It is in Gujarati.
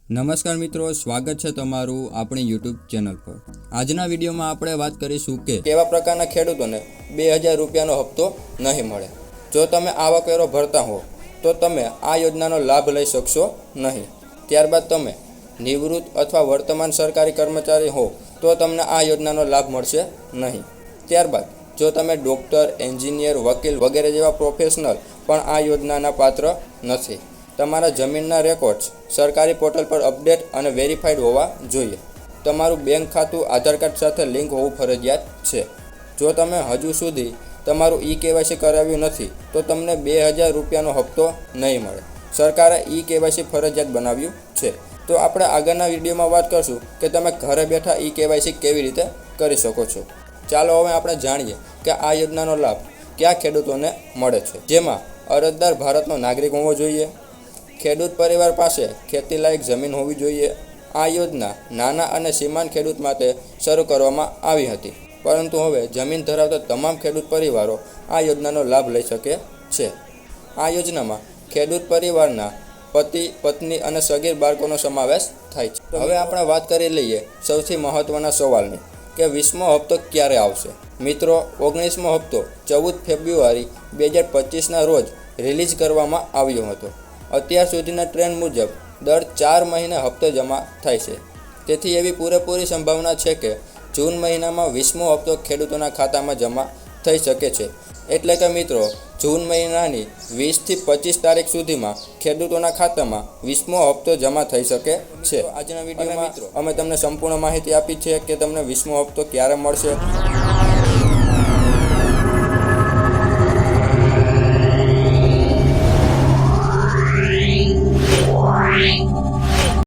નમસ્કાર મિત્રો, સ્વાગત છે તમારું આપણી યુટ્યુબ ચેનલ પર। આજના વિડીયોમાં આપણે વાત કરીશું કે કેવા પ્રકારના ખેડૂતોને 2000 રૂપિયાનો હપ્તો નહીં મળે। જો તમે આવકવેરો ભરતા હો તો તમે આ યોજનાનો લાભ લઈ શકશો નહીં। ત્યારબાદ તમે નિવૃત્ત અથવા વર્તમાન સરકારી કર્મચારી હો તો તમને આ યોજનાનો લાભ મળશે નહીં। ત્યારબાદ જો તમે ડૉક્ટર, એન્જિનિયર, વકીલ વગેરે જેવા પ્રોફેશનલ પણ આ યોજનાના પાત્ર નથી। તમારા જમીનના રેકોર્ડ્સ સરકારી પોર્ટલ પર અપડેટ અને વેરીફાઈડ હોવા જોઈએ। તમારું બેંક ખાતું આધાર કાર્ડ સાથે લિંક હોવું ફરજિયાત છે। જો તમે હજુ સુધી તમારું KYC કરાવ્યું નથી તો તમને 2000 રૂપિયાનો હપ્તો નહીં મળે। સરકારે KYC ફરજિયાત બનાવ્યું છે। તો આપણે આગળના વિડીયોમાં વાત કરશું કે તમે ઘરે બેઠા KYC કેવી રીતે કરી શકો છો। ચાલો હવે આપણે જાણીએ કે આ યોજનાનો લાભ કયા ખેડૂતોને મળે છે, જેમાં અરજદાર ભારતનો નાગરિક હોવો જોઈએ, ખેડૂત પરિવાર પાસે ખેતીલાયક જમીન હોવી જોઈએ। આ યોજના નાના અને સીમાંત ખેડૂત માટે શરૂ કરવામાં આવી હતી, પરંતુ હવે જમીન ધરાવતા તમામ ખેડૂત પરિવારો આ યોજનાનો લાભ લઈ શકે છે। આ યોજનામાં ખેડૂત પરિવારના પતિ, પત્ની અને સગીર બાળકોનો સમાવેશ થાય છે। હવે આપણે વાત કરી લઈએ સૌથી મહત્ત્વના સવાલની કે 20મો હપ્તો ક્યારે આવશે। મિત્રો, 19મો હપ્તો 14 ફેબ્રુઆરી 2025ના રોજ રિલીઝ કરવામાં આવ્યો હતો। અત્યાર સુધીના ટ્રેન્ડ મુજબ દર 4 મહિને હપ્તો જમા થાય છે। તેથી એવી પૂરેપૂરી સંભાવના છે કે જૂન મહિનામાં 20મો હપ્તો ખેડૂતોના ખાતામાં જમા થઈ શકે છે। એટલે કે મિત્રો, જૂન મહિનાની 20 થી 25 તારીખ સુધીમાં ખેડૂતોના ખાતામાં 20મો હપ્તો જમા થઈ શકે છે। આજના વિડીયોમાં અમે તમને સંપૂર્ણ માહિતી આપી છે કે તમને 20મો હપ્તો ક્યારે મળશે।